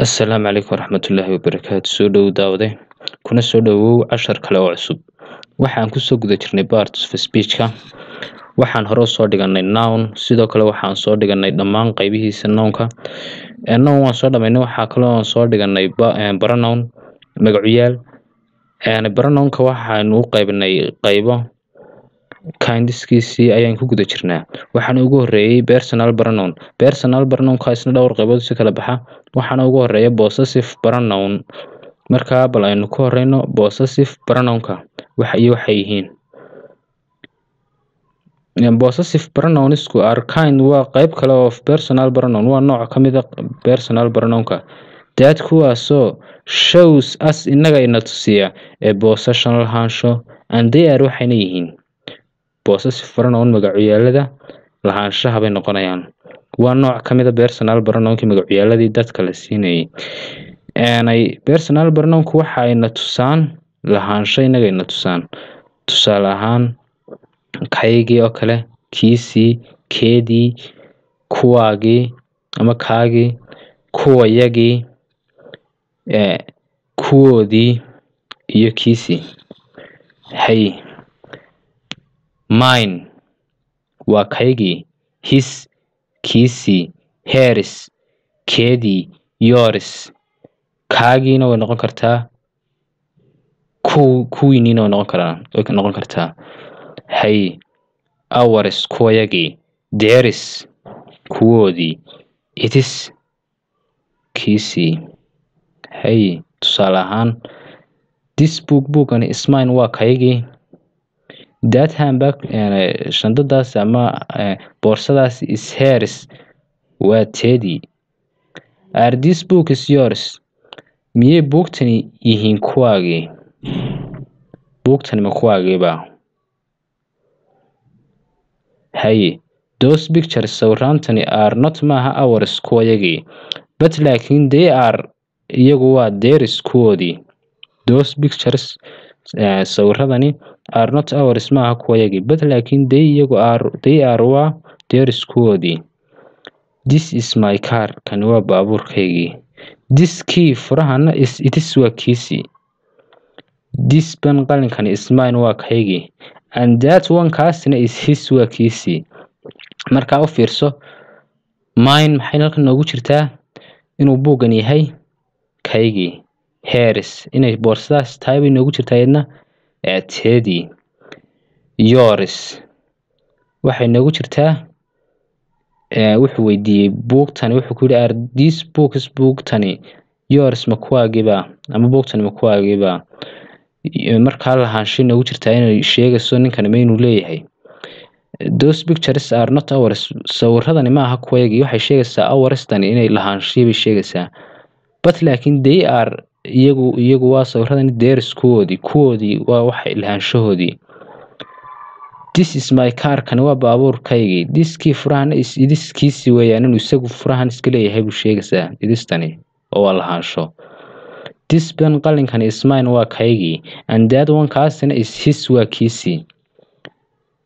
السلام عليكم ورحمة الله وبركاته. soo dhow daawade kuna soo dhawow cashar kale oo cusub. Waxaan ku soo guda jirnay parts of speech-ka. Waxaan hore soo dhiganay noun, sidoo kale waxaan soo dhiganay dhammaan qaybihiisa noun-ka. Noun waan soo dhamaynay, waxa kale oo soo dhiganay pronoun, magacuyaal. Pronoun-ka waxaan u qaybinay qaybo kindskiisii ayaan ku guda jirnaa. Waxaan ugu horeeyay personal pronoun. Personal pronoun-ka isna dhowr qaybood si kala baxa. Waxaan ugu horeeyay possessive pronoun. Marka bal aynu ku horeyno possessive pronoun-ka waxay yihiin. Possessive pronouns are kind waa qayb kale oo personal pronoun, waa nooc ka mid ah personal pronoun-ka. That kuwaasoo shows us inaga ina tusiya possession lahaansho, and they are waxayna yihiin possessive pronoun magacuyaalada lahaanshaha bay noqonayaan. Waa nooc ka mid ah personal pronoun-ki magacuyaaladii dadka la siinayay. Personal pronoun-ku waxa ay na tusaan lahaansho inaga ina tusaan. Tusaale ahaan kaygii oo kale, kiisii, keedii, kuwaagii ama kaagii, kuwayagii, kuwoodii iyo kiisii. Hay mine waa kaygii, his kiisii, hers keedii, yours kaagiina way noqon kartaa, kuwiiniina way noqon kartaa. Hay ours kuwayagii, theirs kuwoodii, its kiisii. Hay tusaale ahaan this book is mine waa kaygii. That handbag shandadaas ama boorsadaas is hers waa teedii. Are this book is yours? Miyay buugtani yihiin kuwaagii? Buugtani ma kuwaagiiba? Hay those pictures sawiraantani are not maaha ours kuwayagii, but laakiin they are iyagu waa theirs kuwoodii. Those pictures sawiradani are not ours maaha kuwayagii, but laakiin they are waa theirs kuwoodii. This is my car, kani waa baabuurkaygii. This key furahana is waa kiisii. This pen qalinkani is mine waa kaygii, and that one kaasina is his waa kiisii. Marka u fiirso mine maxay halkan noogu jirtaa inuu buugan yahay kaygii. Hers inay boorsadaas tahay bay noogu jirtaa iyadna teedii. Yours waxay noogu jirtaa wuxuu weydiiyey buugtani, wuxuu ku yidhi are these books buugtani yours ma kuwaagiiba ama buugtani ma kuwaagiiba. Markaa lahaansho noogu jirtaa inay sheegayso ninkani ma inuu leeyahay. Those pictures are not ours, sawiradani maaha kuwayagii, waxay sheegaysaa oursdani inay lahaansho bay sheegaysaa, but laakiin they are iyagu waa sawiradani theirs kuwoodii waa waxay lahaanshahoodii. This is my car, kani waa baabuurkaygii. This key furahana is kiisii weeyaan, inuu isagu furahan iska leeyahay buu sheegaysaa idistani oo waa lahaansho. This pen qalinkani is mine waa kaygii, and that one kaasina is his waa kiisii.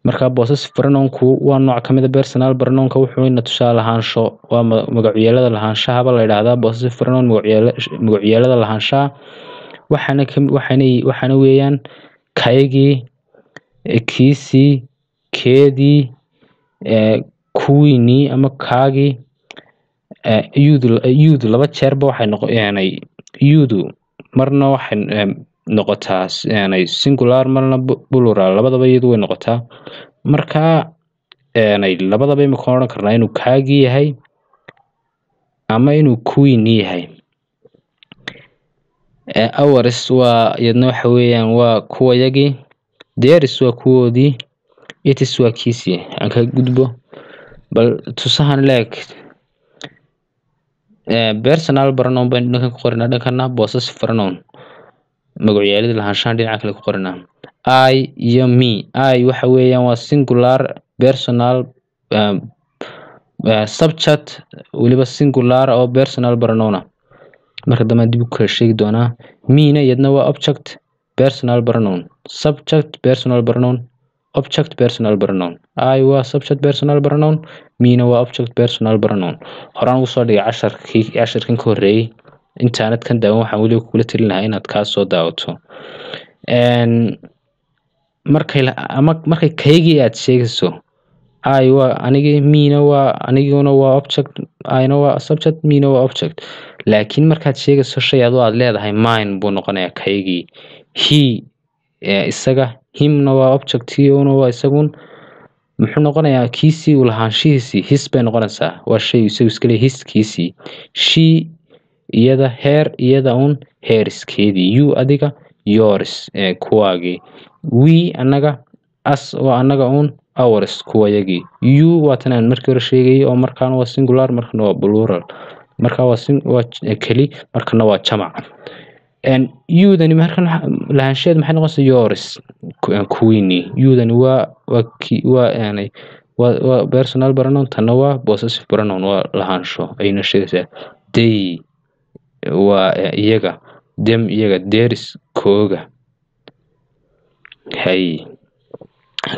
Marka possessive pronoun-ku waa nooc ka mid ah personal pronoun-ka, wuxuu ina tusaa lahaansho, waa magacuyaalada lahaanshaha la yiraahdaa possessive pronoun magacuyaalada lahaanshaha. waxaana weeyaan kaygii, kiisii, keedii, kuwiinii ama kaagii. Yudu laba jeerba waxay noqonayaan yudu marna waxay noqotaa singular marna plural, labadaba iyadu way noqotaa. Marka labadaba ma oran karnaa inuu kaagii yahay ama inuu kuwiinii yahay. Ours waa iyadna waxa weeyaan waa kuwayagii, theirs waa kuwoodii, its waa kiisii. Aan ka gudbo bal tusahan leeg personal pronoun baan dhankan ku qorinaa, dhankana possessive pronoun magacuyaalada lahaanshaha dhinaca kale ku qorinaa. I iyo me. I waxa weeyaan waa singular personal subject waliba singular oo personal pronoun. Marka dambe dib u kala sheegi doonaa. Me-na iyadna waa object personal pronoun, subject personal pronoun, object personal pronoun. I waa subject personal pronoun, me-na waa object personal pronoun. Horaan ugu soo dhigay casharkan ka horeeyay intaanad kan daawan waxaan weli kula talin lahaa inaad ka soo daawato markay kaygii aad sheegayso I waa anigi meena waa aniguna waa object ayna waa subject meena waa object laakiin markaad sheegayso shay aad leedahay mine buu noqonayaa kaygii he isaga himna waa object una waa isagun muxuu noqonayaa kiisii uu lahaanshihiisii his bay noqonaysaa waa shay isagu iska leeyahay hiskiisii she iyada her iyada herskeedii you adiga yours kuwaagii we anaga as waa anaga ours kuwayagii you waa tan aan markii hore sheegay oo markaan waa singular markaan waa plural markaan waa keli markaan waa jamac you dani markaan lahaansheed maxay noqonaysaa yours kuwiini you dani waa personal pronoun tan waa possessive pronoun waa lahaansho ayna sheegaysaa they waa iyaga them iyaga theirs kooga hay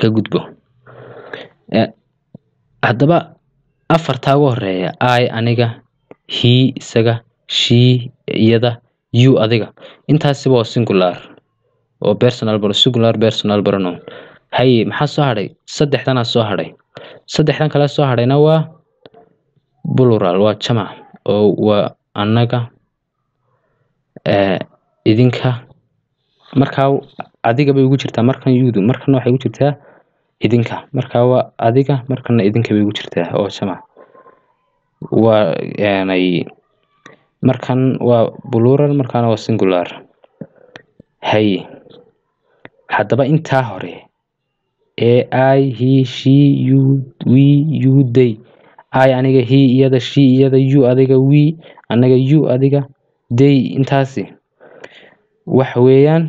ka gudbo haddaba afartaa ugu horeeya I aniga he isaga she iyada you adiga intaasiba waa singular oo singular personal pronoun hay maxaa soo hadhay saddexdan soo hadhay saddexdan kale soo hadhayna waa plural waa jamac oo waa anaga idinka markaa adiga bay ugu jirtaa markan yudu markan waxay ugu jirtaa idinka markaa waa adiga markan idinka bay ugu jirtaa oo jamac waa markan waa plural markan waa singular hay haddaba intaa hore I he she you we you they I aniga he iyada she iyada you adiga we anaga you adiga they intaasi wax weeyaan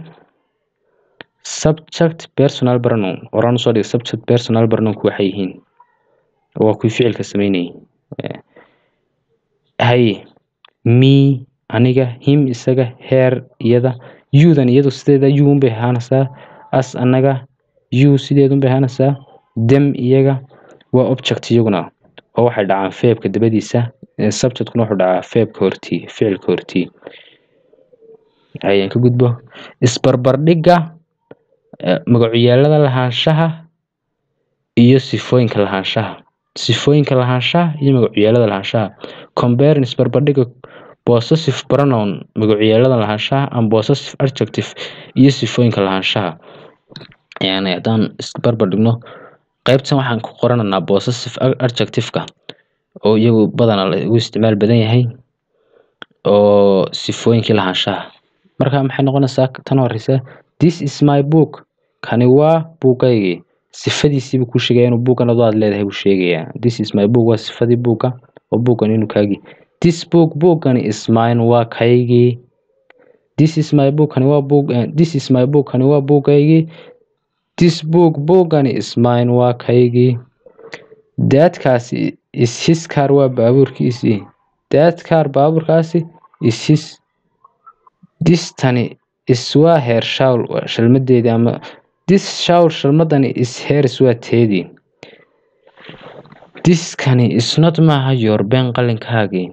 subject personal pronoun oran soo dhig subject personal pronoun ku waxay yihiin waa ku ficilka sameynay hay me aniga him isaga her iyada you dan iyadu sideeda you bay ahaanaysaa as anaga you sideedu bay ahaanaysaa them iyaga waa object iyaguna oo waxay dhacaan feebka dabadiisa subject kuna wuxuu dhacaa feebka hortii ficilka hortii ayaan ka gudbo isbarbardhigga magacyaalada lahaanshaha iyo sifooyinka lahaanshaha iyo magacyaalada lahaanshaha compare isbarbardhigga possessive pronoun magacyaalada lahaanshaha and possessive adjective iyo sifooyinka lahaanshaha haddaan isbarbardhigno qaybtan waxaan ku qoranaynaa possessive adjective-ka oo iyagu badanaa lagu isticmaal badan yahay oo sifooyinkii lahaanshaha marka maxay noqonaysaa tan horeysa this is my book kani waa buugaygii sifadiisii buu ku sheegaya inuu buugan aad leedahay buu sheegayaa this is my book waa sifadii buuga oo buugan inuu kaagi this book buugani is mine waa kaygii this is my book kani waa book this is my book kani waa buugaygii this book buugani is mine waa kaygii that car is his car waa baabuurkiisii that car baabuurkaasi is his this tani is waa her shawl shalmadeedii ama this shawl shalmadani is hers waa teedii this kani is not maaha your pen qalinkaagii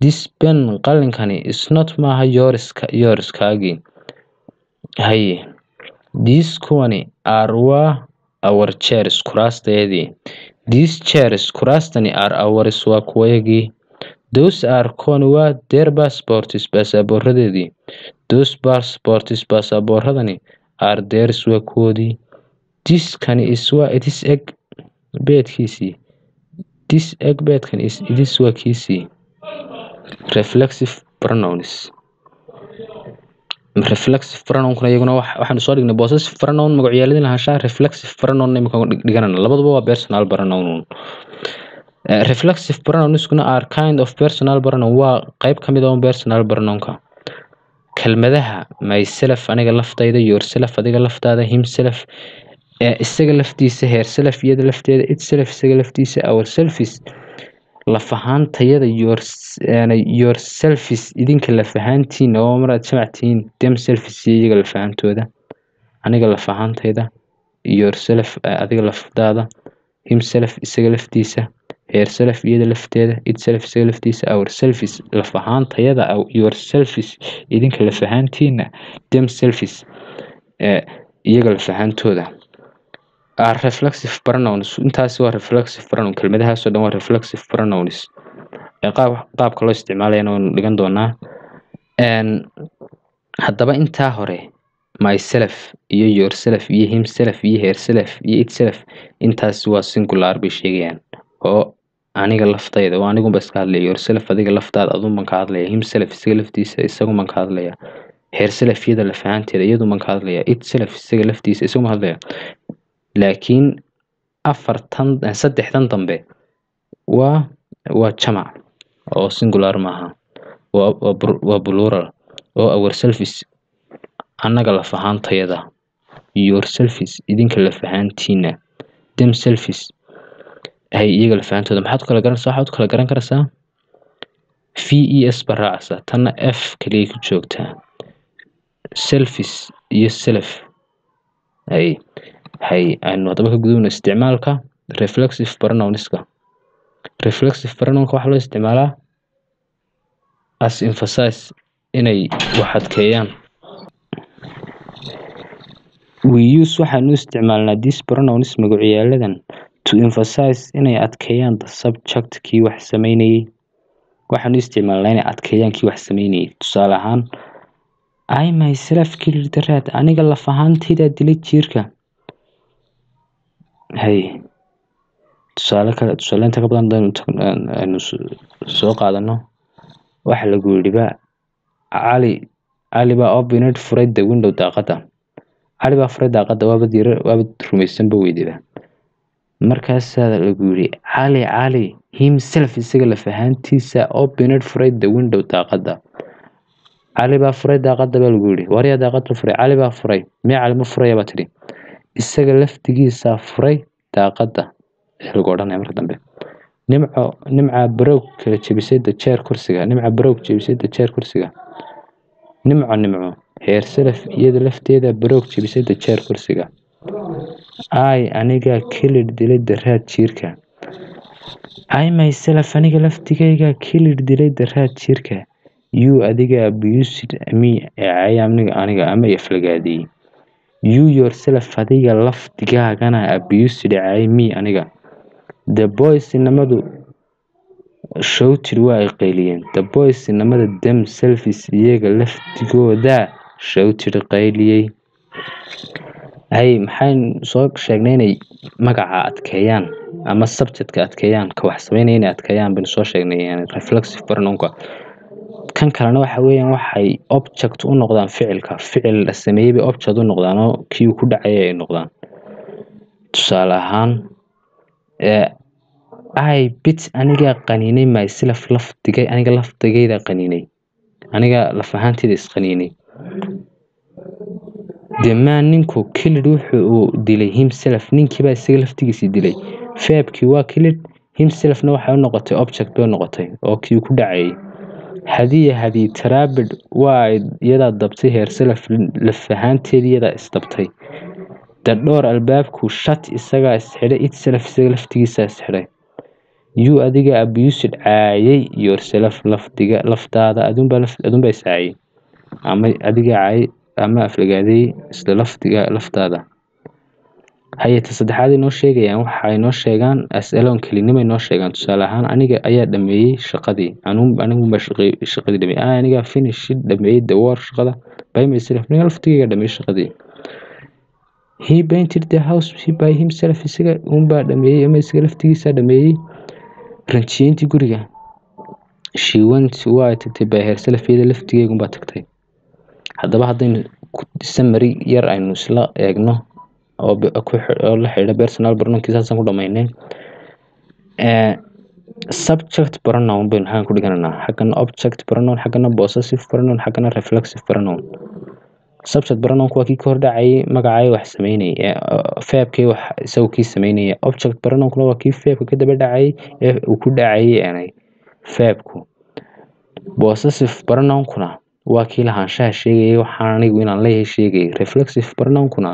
this pen qalinkani is not maaha yours kaagii hay these kuwani are waa our chairs kuraasteedii these chairs kuraastani are ours waa kuwayagii those are kuwani waa their passports baasaboorradeedii those passports baasaboorradani are theirs waa kuwoodii this kani is waa it is egg beedkiisii this egg beedkani is it is waa kiisii reflexive pronouns kuna iyaguna waxaan soo dhignay possessive pronoun magacyaaladii lahaanshaha reflexive pronoun imika dhiganana labaduba waa personal pronoun reflexive pronouns kuna are kind of personal pronoun waa qayb kamid ah personal pronounka kelmadaha myself aniga laftayda yourself adiga laftaada himself isaga laftiisa herself iyada lafteeda itself isaga laftiisa ourselves lafahaantayada yourselves idinka lafahaantiin oo maraad jamactiin themselves iyaga lafahantooda aniga lafahaantayda yourself adiga laftaada himself isaga laftiisa herself iyada lafteeda, itself isaga laftiisa, ourselves laf ahaantayada, yourselves idinka laf ahaantiina, themselves iyaga laf ahaantooda. Reflexive pronouns intaas waa reflexive pronoun, kelmadahaas oo dhan waa reflexive pronouns. qaabka loo isticmaalayana waan dhigan doonaa. haddaba intaa hore myself iyo yourself iyo himself iyo herself iyo itself intaas waa singular bay sheegayaan, oo aniga laftayda waa anigu bas ka hadlaya, yourself adiga laftaada adun baan ka hadlaya, himself isaga laftiisa isagu baan ka hadlaya, herself iyada laf ahaanteeda iyadu baan ka hadlaya, itself isaga laftiisa isagu baan hadlaya. laakiin saddexdan dambe waa jamac oo singular maaha, waa plural, oo ourselves annaga laf ahaantayada, yourselves idinka laf ahaantiina, themselves iyaga laf ahaantooda. maxaad kala garanaysaa? waxaad kala garan karaysaa ves baraacsa, tanna f kaliya ku joogtaa, selfies iyo self. aynu haddaba ka gudubno isticmaalka reflexive pronounska. reflexive pronounka waxaa loo isticmaalaa as emphasize, inay wax adkeeyaan. we use waxaanu isticmaalnaa these pronouns magacayaaladan to emphasize inay adkeeyaan the subject kii wax sameynayay. waxaanu isticmaalnaa inay adkeeyaan kii wax sameynayay. tusaale ahaan, I myself killed the rat, aniga laf ahaantayda dilay jiirka. tusaale inta ka badan aynu soo qaadano, waxa lagu yidhi ba cali baa opened furay the window daaqada. cali baa furay daaqada, waaba rumaysanba weydaba. markaasaa lagu yidhi cali himself isaga laf ahaantiisa opened furay the window daaqada. cali baa furay daaqada baa lagu yidhi, waryaa daaqada furay, cali baa furay, mee cali ma furaya baa tidhi, isaga laftigiisa furay daaqada lagu odhanaya marka dambe. nimca baroog kala jebisay dajeer kursiga, nimco herself iyada lafteeda baroog jebisay dajeer kursiga. aniga killed dilay the rat jiirka. I myself aniga laftigayga killed dilay the rat jiirka. you adiga abused me aniga ama iflagaadiyey. you yourself adiga laftigaagana abused me aniga. the boys inamadu shouted waa ay qayliyeen. the boys inamada themselves iyaga laftigooda shouted qayliyey. maxayn soo sheegnay inay magaca adkeeyaan ama subjectka adkeeyaan, ka wax sameynaya inay adkeeyaan baynu soo sheegnay. reflexive pronounka kan kalena waxa weeyaan waxay object u noqdaan ficil la sameeyey bay object u noqdaan, oo kii ku dhacay ay noqdaan. tusaale ahaan, I bit aniga qaniinay myself aniga laftigayda qaniinay, aniga laf ahaantayda isqaniinay. the man ninku killed wuxuu dilay himself, ninkiibaa isaga laftigiisii dilay. verbkii waa killed, himselfna waxay u noqotay object bay noqotay oo kii ku dhacayay. hadii trapped waa iyadaa dabtay herself laf ahaanteeda iyadaa isdabtay. the door albaabku shut isagaa isxidhay, itself isaga laftigiisa isxidhay. you adiga abused caayay yourself laftaada, adunbaa iscaayay ama adiga caayay ama aflagaaday isla laftaada. hay'ata saddexaad inoo sheegayaan, waxay noo sheegaan as-aloon kelinimo inoo sheegaan. tusaale ahaan, aniga ayaa dhameeyey shaqadii, anigu baa shaqadii dhameeyey. aniga finished dhameeyey the work shaqada, by myself aniga laftigayga dhameeyey shaqadii. he painted the house by himself isaga unbaa dhameeyey ama isaga laftigiisa dhameeyey ranjiyeyntii guriga. she went waa tagtay by herself iyada laftigeyga unbaa tagtay. haddaba haddaynu summary yar aynu isla eegno oo la xidhiidha personal pronounki saasaan ku dhamaynay. subject pronoun baynu xaggan ku dhiganaynaa, xaggana object pronoun, xaggana possessive pronoun, xaggana reflexive pronoun. subject pronounku waa kii ka hor dhacayay magacay wax sameynayay, verbkii wax isagu kii sameynayay. object pronounkuna waa kii verbka ka daba dhacayay ee uu ku dhacayay verbku. possessive pronounkuna waa kii lahaanshaha sheegayay, waxaan anigu inaan leeyahay sheegayay. reflexive pronounkuna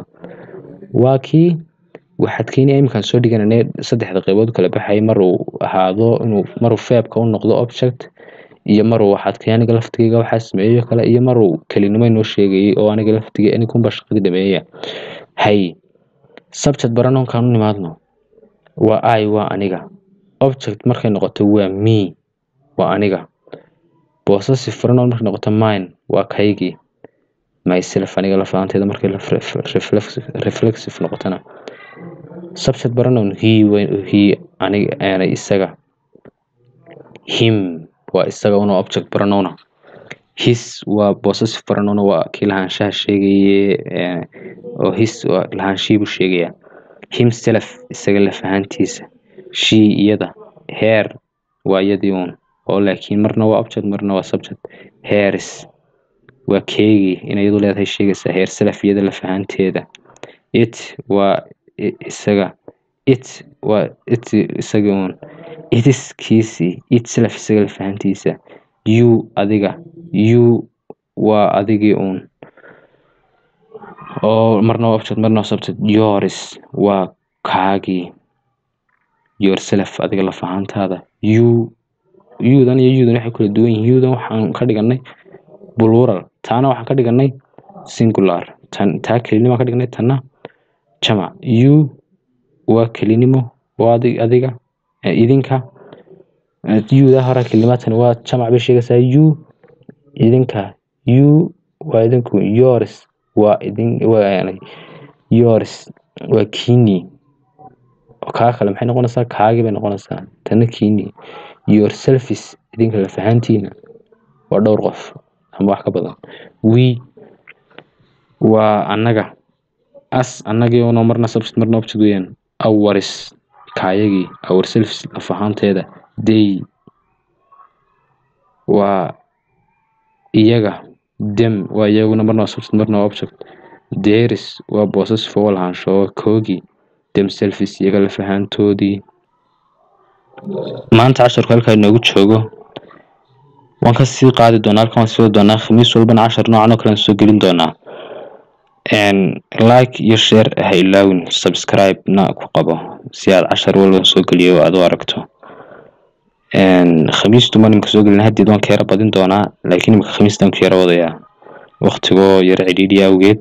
waa kii waxaad keenay imkaan soo dhiganay saddexda qaybood kala baxay maruu ahaado inuu maruu feebka u noqdo object iyo maruu waxaad keenay aniga laftiga waxa sameeyo kale iyo maruu kelinimo inoo sheegay oo aniga laftiga in kun bashaqadi dhameeya hay subject pronoun kan nimaadno waa I waa aniga object markay noqoto waa me waa aniga possessive pronoun markay noqoto mine waa kaygi myself aniga la fahanteeda markay reflexive noqotana subject pronoun he aniga isaga him waa isaga una object pronoun his waa possessive pronoun waa kii lahaanshaha sheegay oo his waa lahaanshiibu sheegaya himself isaga la fahantiisa she iyada her waa iyadii oo laakiin marna waa object marna waa subject hers waa keegi in iyadu leedahay sheegaysa herself iyada la fahanteeda it waa isaga it waa isaga it is kiisi itself isaga la fahantiisa you adiga you waa adigii oo marna waa object marna waa subject yours waa kaagii yourself adiga la fahantaada you-dan iyo you-dan waxay kala duwan yihiin you-dan waxaan ka dhiganay plural taana waxaan ka dhiganay singular taa kelinimo ka dhignay tana jamac you waa kelinimo waa adiga idinka you-da hore kelimaadkan waa jamac bay sheegaysaa you idinka you waa idinku yours waa idin waa yours waa kiini kaa kale maxay noqonaysaa kaagi bay noqonaysaa tana kiini yourself is idinka la fahantiina waa dhowr qof ama wax ka badan we waa anaga as anagii oo marna subject marna object weeyaan ours kaayagii ourselves la fahanteeda they waa iyaga them waa iyaguna marna subject marna object theirs waa possessive oo lahaansho koogi themselves iyaga la fahantoodii maanta casharku halkaa inoogu joogo waan ka sii qaadi doonaa halkan waan sii doonaa khamiis walbana cashar noocan oo kale soo gelin doonaa like iyo share ha ilaawin subscribe na ku qabo si aad cashar walba soo geliyo aad u aragto khamiistu marnimka soo gelin hadii doon ka yara badin doonaa laakiin imika khamiistan ku yara wadaya waqtigoo yara cidhiidhi awgeed